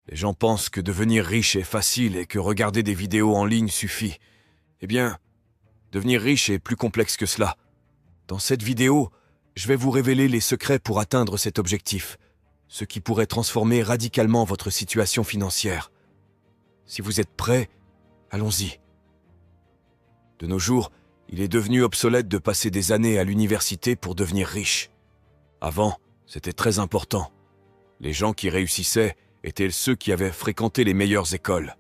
Les gens pensent que devenir riche est facile et que regarder des vidéos en ligne suffit. Eh bien, devenir riche est plus complexe que cela. Dans cette vidéo, je vais vous révéler les secrets pour atteindre cet objectif, ce qui pourrait transformer radicalement votre situation financière. Si vous êtes prêts, allons-y. De nos jours, il est devenu obsolète de passer des années à l'université pour devenir riche. Avant, c'était très important. Les gens qui réussissaient étaient ceux qui avaient fréquenté les meilleures écoles.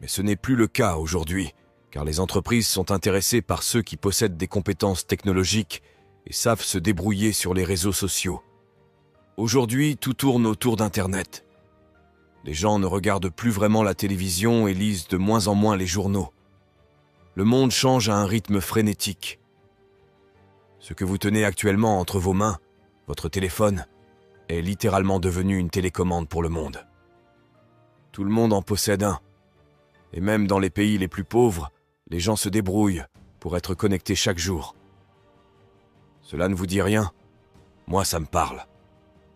Mais ce n'est plus le cas aujourd'hui, car les entreprises sont intéressées par ceux qui possèdent des compétences technologiques et savent se débrouiller sur les réseaux sociaux. Aujourd'hui, tout tourne autour d'Internet. Les gens ne regardent plus vraiment la télévision et lisent de moins en moins les journaux. Le monde change à un rythme frénétique. Ce que vous tenez actuellement entre vos mains, votre téléphone, est littéralement devenu une télécommande pour le monde. Tout le monde en possède un. Et même dans les pays les plus pauvres, les gens se débrouillent pour être connectés chaque jour. Cela ne vous dit rien? Moi, ça me parle.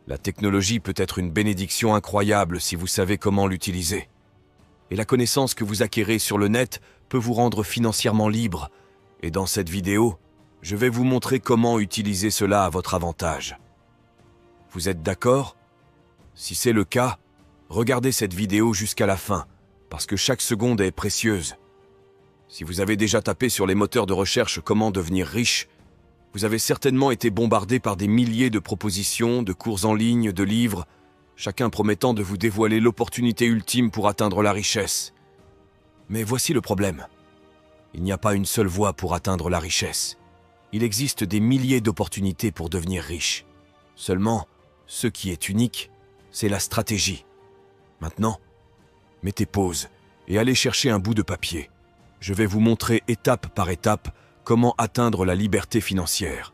La technologie peut être une bénédiction incroyable si vous savez comment l'utiliser. Et la connaissance que vous acquérez sur le net peut vous rendre financièrement libre. Et dans cette vidéo, je vais vous montrer comment utiliser cela à votre avantage. Vous êtes d'accord? Si c'est le cas, regardez cette vidéo jusqu'à la fin, parce que chaque seconde est précieuse. Si vous avez déjà tapé sur les moteurs de recherche « Comment devenir riche », vous avez certainement été bombardé par des milliers de propositions, de cours en ligne, de livres, chacun promettant de vous dévoiler l'opportunité ultime pour atteindre la richesse. Mais voici le problème. Il n'y a pas une seule voie pour atteindre la richesse. Il existe des milliers d'opportunités pour devenir riche. Seulement, ce qui est unique, c'est la stratégie. Maintenant, mettez pause et allez chercher un bout de papier. Je vais vous montrer étape par étape comment atteindre la liberté financière.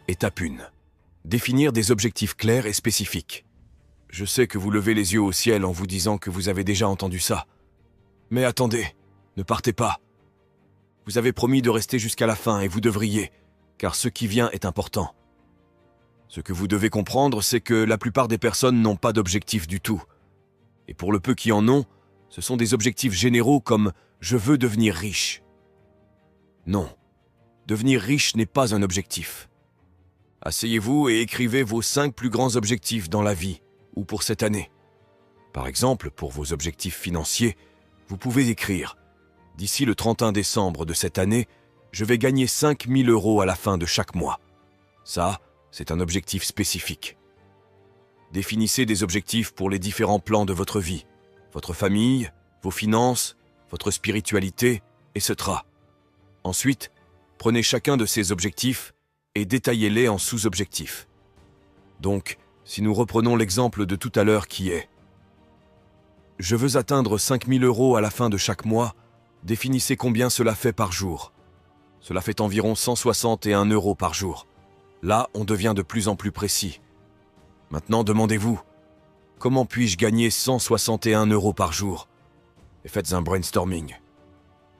Étape 1. Définir des objectifs clairs et spécifiques. Je sais que vous levez les yeux au ciel en vous disant que vous avez déjà entendu ça. Mais attendez, ne partez pas. Vous avez promis de rester jusqu'à la fin et vous devriez, car ce qui vient est important. Ce que vous devez comprendre, c'est que la plupart des personnes n'ont pas d'objectif du tout. Et pour le peu qui en ont, ce sont des objectifs généraux comme « je veux devenir riche ». Non, devenir riche n'est pas un objectif. Asseyez-vous et écrivez vos 5 plus grands objectifs dans la vie ou pour cette année. Par exemple, pour vos objectifs financiers, vous pouvez écrire « D'ici le 31 décembre de cette année, je vais gagner 5 000 € à la fin de chaque mois. » Ça, c'est un objectif spécifique. Définissez des objectifs pour les différents plans de votre vie, votre famille, vos finances, votre spiritualité, etc. Ensuite, prenez chacun de ces objectifs et détaillez-les en sous-objectifs. Donc, si nous reprenons l'exemple de tout à l'heure qui est « Je veux atteindre 5 000 € à la fin de chaque mois », définissez combien cela fait par jour. Cela fait environ 161 € par jour. Là, on devient de plus en plus précis. Maintenant, demandez-vous, comment puis-je gagner 161 € par jour? Et faites un brainstorming.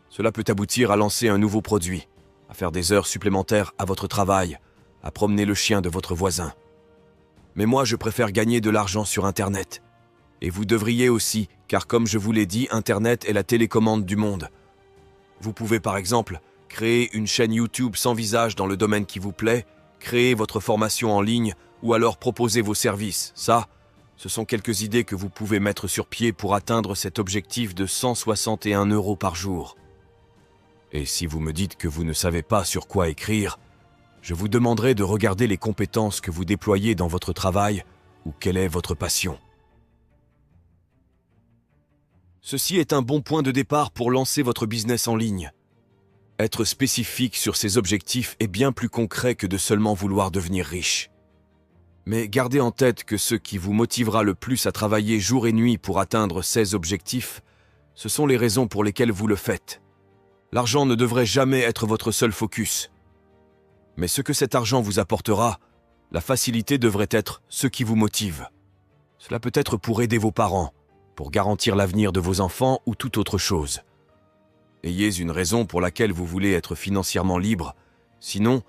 Cela peut aboutir à lancer un nouveau produit, à faire des heures supplémentaires à votre travail, à promener le chien de votre voisin. Mais moi, je préfère gagner de l'argent sur Internet. Et vous devriez aussi, car comme je vous l'ai dit, Internet est la télécommande du monde. Vous pouvez par exemple créer une chaîne YouTube sans visage dans le domaine qui vous plaît, créer votre formation en ligne ou alors proposer vos services. Ça, ce sont quelques idées que vous pouvez mettre sur pied pour atteindre cet objectif de 161 € par jour. Et si vous me dites que vous ne savez pas sur quoi écrire, je vous demanderai de regarder les compétences que vous déployez dans votre travail ou quelle est votre passion. Ceci est un bon point de départ pour lancer votre business en ligne. Être spécifique sur ses objectifs est bien plus concret que de seulement vouloir devenir riche. Mais gardez en tête que ce qui vous motivera le plus à travailler jour et nuit pour atteindre ces objectifs, ce sont les raisons pour lesquelles vous le faites. L'argent ne devrait jamais être votre seul focus. Mais ce que cet argent vous apportera, la facilité devrait être ce qui vous motive. Cela peut être pour aider vos parents, pour garantir l'avenir de vos enfants ou toute autre chose. Ayez une raison pour laquelle vous voulez être financièrement libre, sinon,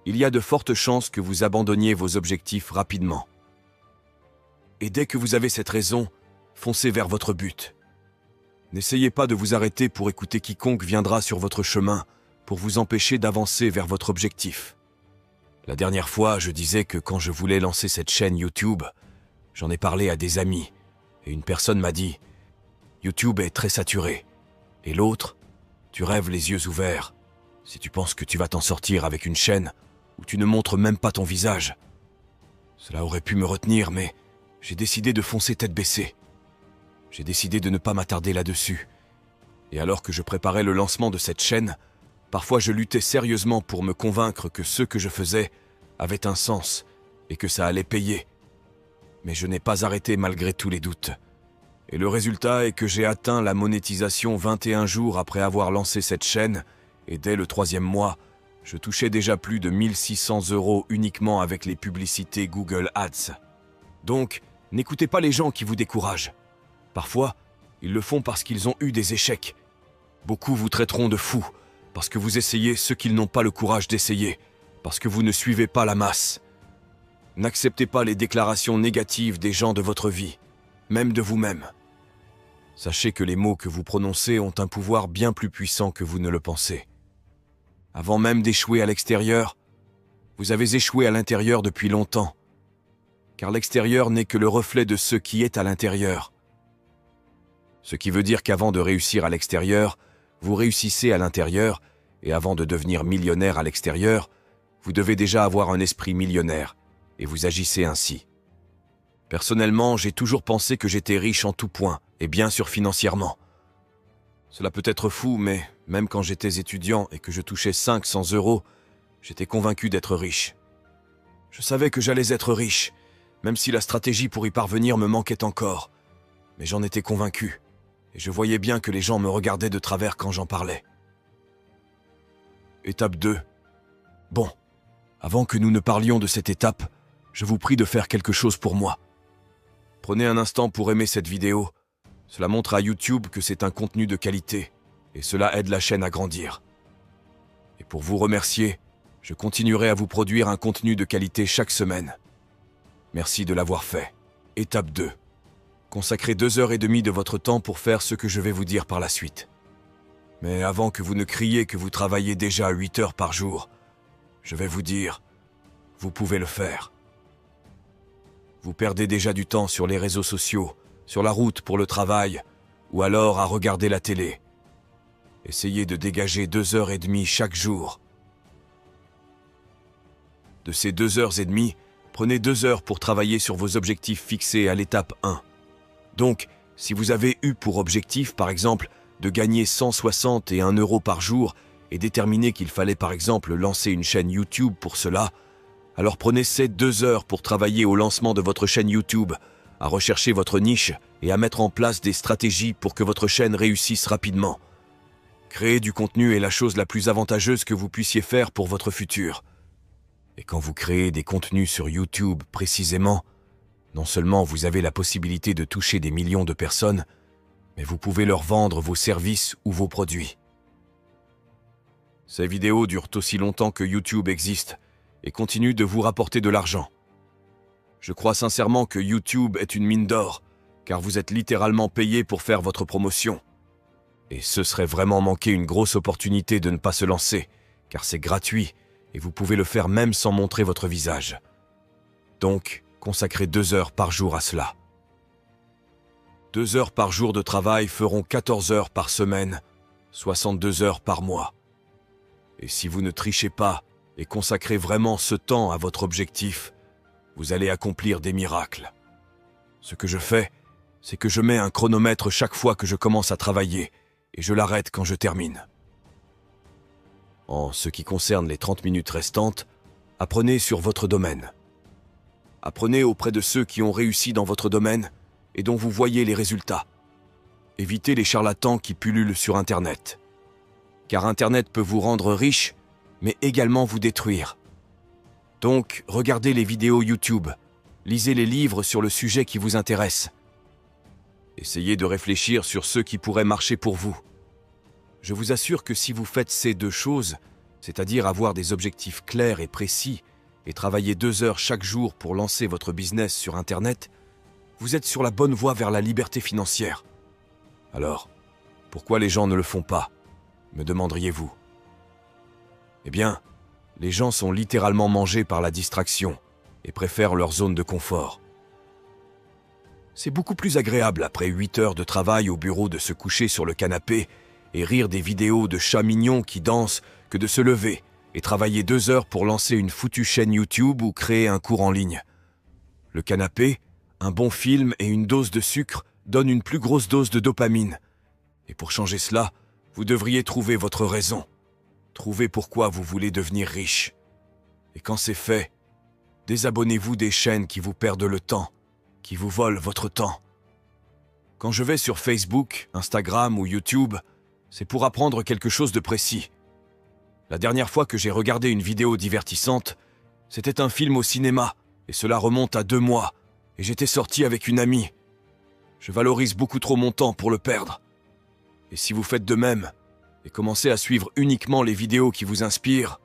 il y a de fortes chances que vous abandonniez vos objectifs rapidement. Et dès que vous avez cette raison, foncez vers votre but. N'essayez pas de vous arrêter pour écouter quiconque viendra sur votre chemin pour vous empêcher d'avancer vers votre objectif. La dernière fois, je disais que quand je voulais lancer cette chaîne YouTube, j'en ai parlé à des amis, et une personne m'a dit « YouTube est très saturé. » Et l'autre « Tu rêves les yeux ouverts. Si tu penses que tu vas t'en sortir avec une chaîne où tu ne montres même pas ton visage. » Cela aurait pu me retenir, mais j'ai décidé de foncer tête baissée. J'ai décidé de ne pas m'attarder là-dessus. Et alors que je préparais le lancement de cette chaîne, parfois je luttais sérieusement pour me convaincre que ce que je faisais avait un sens et que ça allait payer. Mais je n'ai pas arrêté malgré tous les doutes. Et le résultat est que j'ai atteint la monétisation 21 jours après avoir lancé cette chaîne, et dès le 3e mois, je touchais déjà plus de 1 600 € uniquement avec les publicités Google Ads. Donc, n'écoutez pas les gens qui vous découragent. Parfois, ils le font parce qu'ils ont eu des échecs. Beaucoup vous traiteront de fous, parce que vous essayez ce qu'ils n'ont pas le courage d'essayer, parce que vous ne suivez pas la masse. N'acceptez pas les déclarations négatives des gens de votre vie, même de vous-même. Sachez que les mots que vous prononcez ont un pouvoir bien plus puissant que vous ne le pensez. Avant même d'échouer à l'extérieur, vous avez échoué à l'intérieur depuis longtemps, car l'extérieur n'est que le reflet de ce qui est à l'intérieur. Ce qui veut dire qu'avant de réussir à l'extérieur, vous réussissez à l'intérieur, et avant de devenir millionnaire à l'extérieur, vous devez déjà avoir un esprit millionnaire, et vous agissez ainsi. Personnellement, j'ai toujours pensé que j'étais riche en tout point, et bien sûr financièrement. Cela peut être fou, mais même quand j'étais étudiant et que je touchais 500 €, j'étais convaincu d'être riche. Je savais que j'allais être riche, même si la stratégie pour y parvenir me manquait encore. Mais j'en étais convaincu, et je voyais bien que les gens me regardaient de travers quand j'en parlais. Étape 2. Bon, avant que nous ne parlions de cette étape, je vous prie de faire quelque chose pour moi. Prenez un instant pour aimer cette vidéo. Cela montre à YouTube que c'est un contenu de qualité, et cela aide la chaîne à grandir. Et pour vous remercier, je continuerai à vous produire un contenu de qualité chaque semaine. Merci de l'avoir fait. Étape 2. Consacrez 2h30 de votre temps pour faire ce que je vais vous dire par la suite. Mais avant que vous ne criez que vous travaillez déjà 8 heures par jour, je vais vous dire, vous pouvez le faire. Vous perdez déjà du temps sur les réseaux sociaux, sur la route pour le travail, ou alors à regarder la télé. Essayez de dégager 2h30 chaque jour. De ces 2h30, prenez 2 heures pour travailler sur vos objectifs fixés à l'étape 1. Donc, si vous avez eu pour objectif, par exemple, de gagner 161 € par jour et déterminé qu'il fallait par exemple lancer une chaîne YouTube pour cela, alors prenez ces 2 heures pour travailler au lancement de votre chaîne YouTube, à rechercher votre niche et à mettre en place des stratégies pour que votre chaîne réussisse rapidement. Créer du contenu est la chose la plus avantageuse que vous puissiez faire pour votre futur. Et quand vous créez des contenus sur YouTube précisément, non seulement vous avez la possibilité de toucher des millions de personnes, mais vous pouvez leur vendre vos services ou vos produits. Ces vidéos durent aussi longtemps que YouTube existe et continuent de vous rapporter de l'argent. Je crois sincèrement que YouTube est une mine d'or, car vous êtes littéralement payé pour faire votre promotion. Et ce serait vraiment manquer une grosse opportunité de ne pas se lancer, car c'est gratuit et vous pouvez le faire même sans montrer votre visage. Donc, consacrez 2 heures par jour à cela. 2 heures par jour de travail feront 14 heures par semaine, 62 heures par mois. Et si vous ne trichez pas et consacrez vraiment ce temps à votre objectif, vous allez accomplir des miracles. Ce que je fais, c'est que je mets un chronomètre chaque fois que je commence à travailler et je l'arrête quand je termine. En ce qui concerne les 30 minutes restantes, apprenez sur votre domaine. Apprenez auprès de ceux qui ont réussi dans votre domaine et dont vous voyez les résultats. Évitez les charlatans qui pullulent sur Internet. Car Internet peut vous rendre riche, mais également vous détruire. Donc, regardez les vidéos YouTube, lisez les livres sur le sujet qui vous intéresse. Essayez de réfléchir sur ceux qui pourraient marcher pour vous. Je vous assure que si vous faites ces 2 choses, c'est-à-dire avoir des objectifs clairs et précis, et travailler 2 heures chaque jour pour lancer votre business sur Internet, vous êtes sur la bonne voie vers la liberté financière. Alors, pourquoi les gens ne le font pas, me demanderiez-vous? Eh bien, les gens sont littéralement mangés par la distraction et préfèrent leur zone de confort. C'est beaucoup plus agréable après 8 heures de travail au bureau de se coucher sur le canapé et rire des vidéos de chats mignons qui dansent que de se lever et travailler 2 heures pour lancer une foutue chaîne YouTube ou créer un cours en ligne. Le canapé, un bon film et une dose de sucre donnent une plus grosse dose de dopamine. Et pour changer cela, vous devriez trouver votre raison. Trouver pourquoi vous voulez devenir riche. Et quand c'est fait, désabonnez-vous des chaînes qui vous perdent le temps, qui vous volent votre temps. Quand je vais sur Facebook, Instagram ou YouTube, c'est pour apprendre quelque chose de précis. La dernière fois que j'ai regardé une vidéo divertissante, c'était un film au cinéma, et cela remonte à 2 mois, et j'étais sorti avec une amie. Je valorise beaucoup trop mon temps pour le perdre. Et si vous faites de même, et commencez à suivre uniquement les vidéos qui vous inspirent,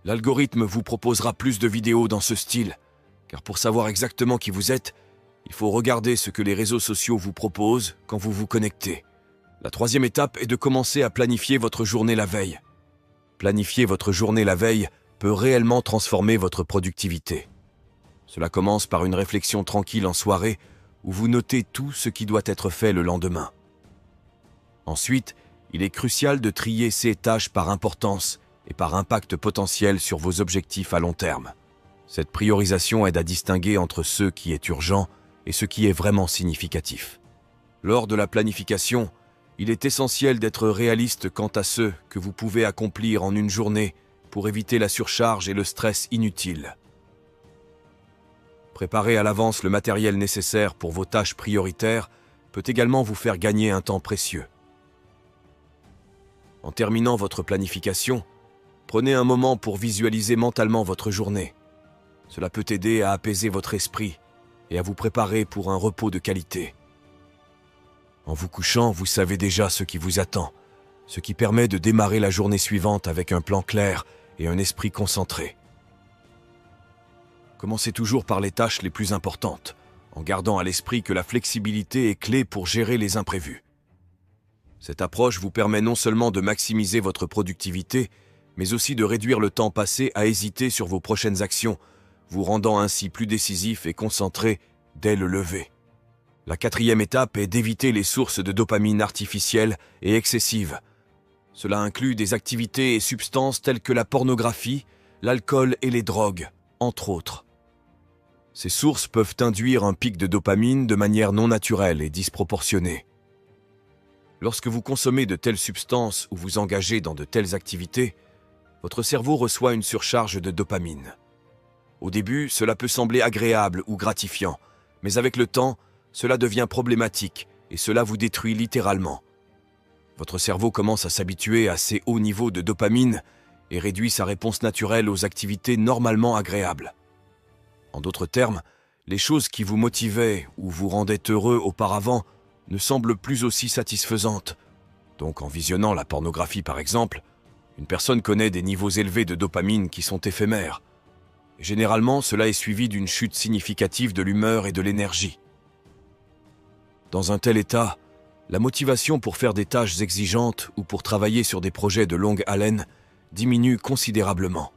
l'algorithme vous proposera plus de vidéos dans ce style, car pour savoir exactement qui vous êtes, il faut regarder ce que les réseaux sociaux vous proposent quand vous vous connectez. La 3e étape est de commencer à planifier votre journée la veille. Planifier votre journée la veille peut réellement transformer votre productivité. Cela commence par une réflexion tranquille en soirée où vous notez tout ce qui doit être fait le lendemain. Ensuite, il est crucial de trier ces tâches par importance et par impact potentiel sur vos objectifs à long terme. Cette priorisation aide à distinguer entre ce qui est urgent et ce qui est vraiment significatif. Lors de la planification, il est essentiel d'être réaliste quant à ce que vous pouvez accomplir en une journée pour éviter la surcharge et le stress inutile. Préparer à l'avance le matériel nécessaire pour vos tâches prioritaires peut également vous faire gagner un temps précieux. En terminant votre planification, prenez un moment pour visualiser mentalement votre journée. Cela peut aider à apaiser votre esprit et à vous préparer pour un repos de qualité. En vous couchant, vous savez déjà ce qui vous attend, ce qui permet de démarrer la journée suivante avec un plan clair et un esprit concentré. Commencez toujours par les tâches les plus importantes, en gardant à l'esprit que la flexibilité est clé pour gérer les imprévus. Cette approche vous permet non seulement de maximiser votre productivité, mais aussi de réduire le temps passé à hésiter sur vos prochaines actions, vous rendant ainsi plus décisif et concentré dès le lever. La 4e étape est d'éviter les sources de dopamine artificielles et excessives. Cela inclut des activités et substances telles que la pornographie, l'alcool et les drogues, entre autres. Ces sources peuvent induire un pic de dopamine de manière non naturelle et disproportionnée. Lorsque vous consommez de telles substances ou vous engagez dans de telles activités, votre cerveau reçoit une surcharge de dopamine. Au début, cela peut sembler agréable ou gratifiant, mais avec le temps, cela devient problématique et cela vous détruit littéralement. Votre cerveau commence à s'habituer à ces hauts niveaux de dopamine et réduit sa réponse naturelle aux activités normalement agréables. En d'autres termes, les choses qui vous motivaient ou vous rendaient heureux auparavant ne semblent plus aussi satisfaisantes. Donc en visionnant la pornographie par exemple, une personne connaît des niveaux élevés de dopamine qui sont éphémères. Et généralement, cela est suivi d'une chute significative de l'humeur et de l'énergie. Dans un tel état, la motivation pour faire des tâches exigeantes ou pour travailler sur des projets de longue haleine diminue considérablement.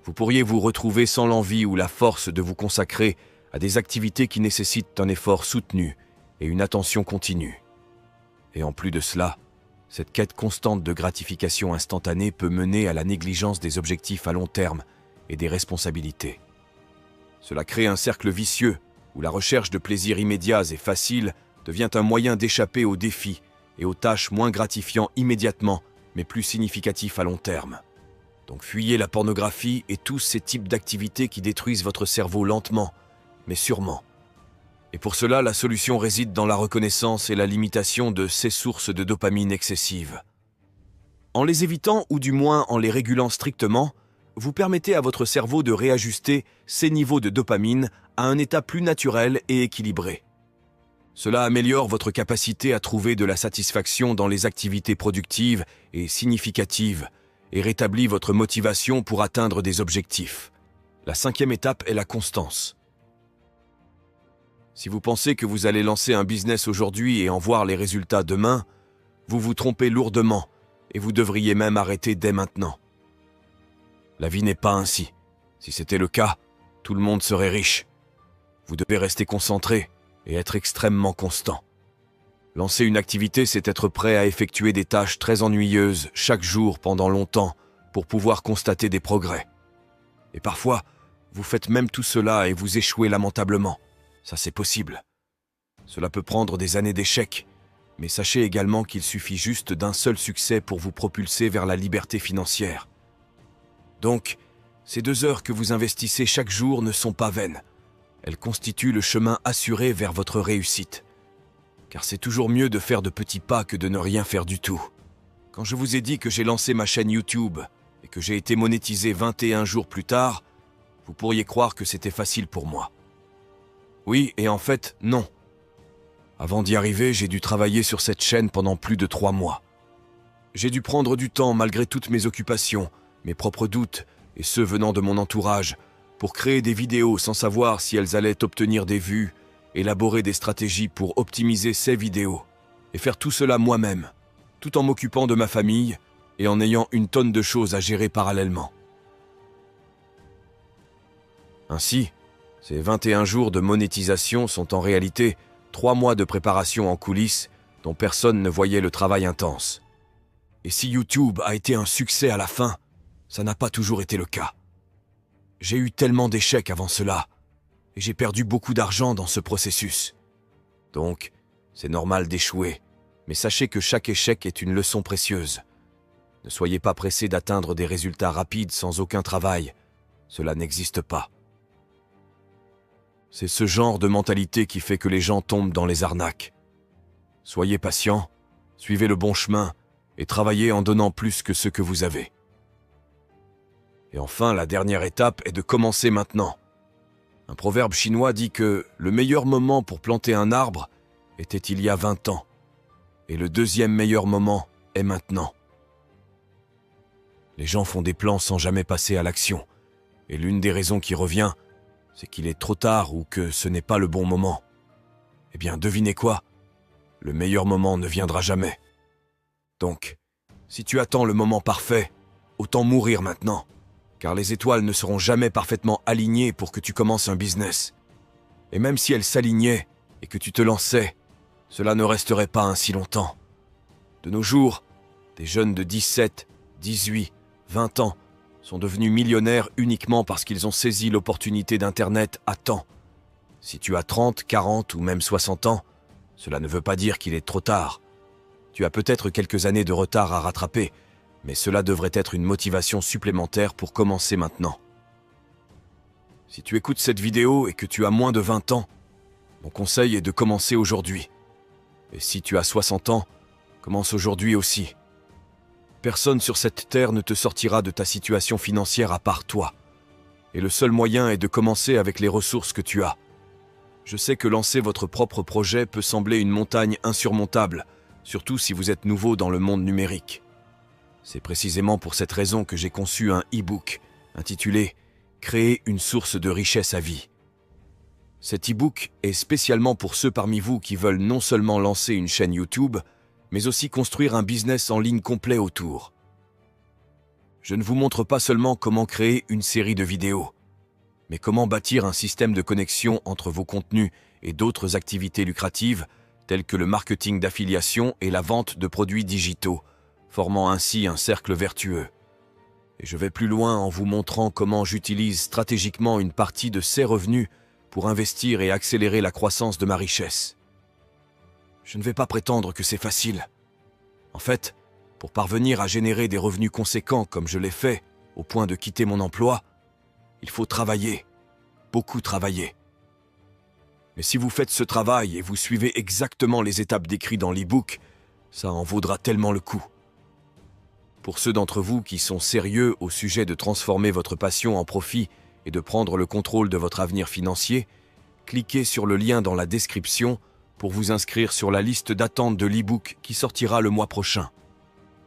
Vous pourriez vous retrouver sans l'envie ou la force de vous consacrer à des activités qui nécessitent un effort soutenu et une attention continue. Et en plus de cela, cette quête constante de gratification instantanée peut mener à la négligence des objectifs à long terme et des responsabilités. Cela crée un cercle vicieux où la recherche de plaisirs immédiats et faciles devient un moyen d'échapper aux défis et aux tâches moins gratifiants immédiatement, mais plus significatifs à long terme. Donc fuyez la pornographie et tous ces types d'activités qui détruisent votre cerveau lentement, mais sûrement. Et pour cela, la solution réside dans la reconnaissance et la limitation de ces sources de dopamine excessives. En les évitant, ou du moins en les régulant strictement, vous permettez à votre cerveau de réajuster ses niveaux de dopamine à un état plus naturel et équilibré. Cela améliore votre capacité à trouver de la satisfaction dans les activités productives et significatives et rétablit votre motivation pour atteindre des objectifs. La 5e étape est la constance. Si vous pensez que vous allez lancer un business aujourd'hui et en voir les résultats demain, vous vous trompez lourdement et vous devriez même arrêter dès maintenant. La vie n'est pas ainsi. Si c'était le cas, tout le monde serait riche. Vous devez rester concentré et être extrêmement constant. Lancer une activité, c'est être prêt à effectuer des tâches très ennuyeuses chaque jour pendant longtemps pour pouvoir constater des progrès. Et parfois, vous faites même tout cela et vous échouez lamentablement. Ça, c'est possible. Cela peut prendre des années d'échecs, mais sachez également qu'il suffit juste d'un seul succès pour vous propulser vers la liberté financière. Donc, ces 2 heures que vous investissez chaque jour ne sont pas vaines. Elles constituent le chemin assuré vers votre réussite. Car c'est toujours mieux de faire de petits pas que de ne rien faire du tout. Quand je vous ai dit que j'ai lancé ma chaîne YouTube et que j'ai été monétisé 21 jours plus tard, vous pourriez croire que c'était facile pour moi. Oui, et en fait, non. Avant d'y arriver, j'ai dû travailler sur cette chaîne pendant plus de 3 mois. J'ai dû prendre du temps malgré toutes mes occupations, mes propres doutes, et ceux venant de mon entourage, pour créer des vidéos sans savoir si elles allaient obtenir des vues, élaborer des stratégies pour optimiser ces vidéos, et faire tout cela moi-même, tout en m'occupant de ma famille et en ayant une tonne de choses à gérer parallèlement. Ainsi, ces 21 jours de monétisation sont en réalité 3 mois de préparation en coulisses dont personne ne voyait le travail intense. Et si YouTube a été un succès à la fin, ça n'a pas toujours été le cas. J'ai eu tellement d'échecs avant cela, et j'ai perdu beaucoup d'argent dans ce processus. Donc, c'est normal d'échouer, mais sachez que chaque échec est une leçon précieuse. Ne soyez pas pressés d'atteindre des résultats rapides sans aucun travail. Cela n'existe pas. C'est ce genre de mentalité qui fait que les gens tombent dans les arnaques. Soyez patient, suivez le bon chemin et travaillez en donnant plus que ce que vous avez. Et enfin, la dernière étape est de commencer maintenant. Un proverbe chinois dit que le meilleur moment pour planter un arbre était il y a 20 ans, et le deuxième meilleur moment est maintenant. Les gens font des plans sans jamais passer à l'action, et l'une des raisons qui revient, c'est qu'il est trop tard ou que ce n'est pas le bon moment. Eh bien, devinez quoi? Le meilleur moment ne viendra jamais. Donc, si tu attends le moment parfait, autant mourir maintenant, car les étoiles ne seront jamais parfaitement alignées pour que tu commences un business. Et même si elles s'alignaient et que tu te lançais, cela ne resterait pas ainsi longtemps. De nos jours, des jeunes de 17, 18, 20 ans sont devenus millionnaires uniquement parce qu'ils ont saisi l'opportunité d'Internet à temps. Si tu as 30, 40 ou même 60 ans, cela ne veut pas dire qu'il est trop tard. Tu as peut-être quelques années de retard à rattraper, mais cela devrait être une motivation supplémentaire pour commencer maintenant. Si tu écoutes cette vidéo et que tu as moins de 20 ans, mon conseil est de commencer aujourd'hui. Et si tu as 60 ans, commence aujourd'hui aussi. Personne sur cette terre ne te sortira de ta situation financière à part toi. Et le seul moyen est de commencer avec les ressources que tu as. Je sais que lancer votre propre projet peut sembler une montagne insurmontable, surtout si vous êtes nouveau dans le monde numérique. C'est précisément pour cette raison que j'ai conçu un e-book intitulé « Créer une source de richesse à vie ». Cet e-book est spécialement pour ceux parmi vous qui veulent non seulement lancer une chaîne YouTube, mais aussi construire un business en ligne complet autour. Je ne vous montre pas seulement comment créer une série de vidéos, mais comment bâtir un système de connexion entre vos contenus et d'autres activités lucratives, telles que le marketing d'affiliation et la vente de produits digitaux, formant ainsi un cercle vertueux. Et je vais plus loin en vous montrant comment j'utilise stratégiquement une partie de ces revenus pour investir et accélérer la croissance de ma richesse. Je ne vais pas prétendre que c'est facile. En fait, pour parvenir à générer des revenus conséquents comme je l'ai fait, au point de quitter mon emploi, il faut travailler, beaucoup travailler. Mais si vous faites ce travail et vous suivez exactement les étapes décrites dans l'e-book, ça en vaudra tellement le coup. Pour ceux d'entre vous qui sont sérieux au sujet de transformer votre passion en profit et de prendre le contrôle de votre avenir financier, cliquez sur le lien dans la description pour vous inscrire sur la liste d'attente de l'e-book qui sortira le mois prochain.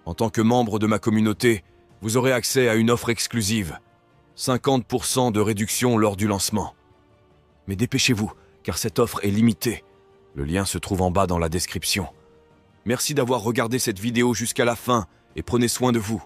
En tant que membre de ma communauté, vous aurez accès à une offre exclusive, 50% de réduction lors du lancement. Mais dépêchez-vous, car cette offre est limitée. Le lien se trouve en bas dans la description. Merci d'avoir regardé cette vidéo jusqu'à la fin et prenez soin de vous.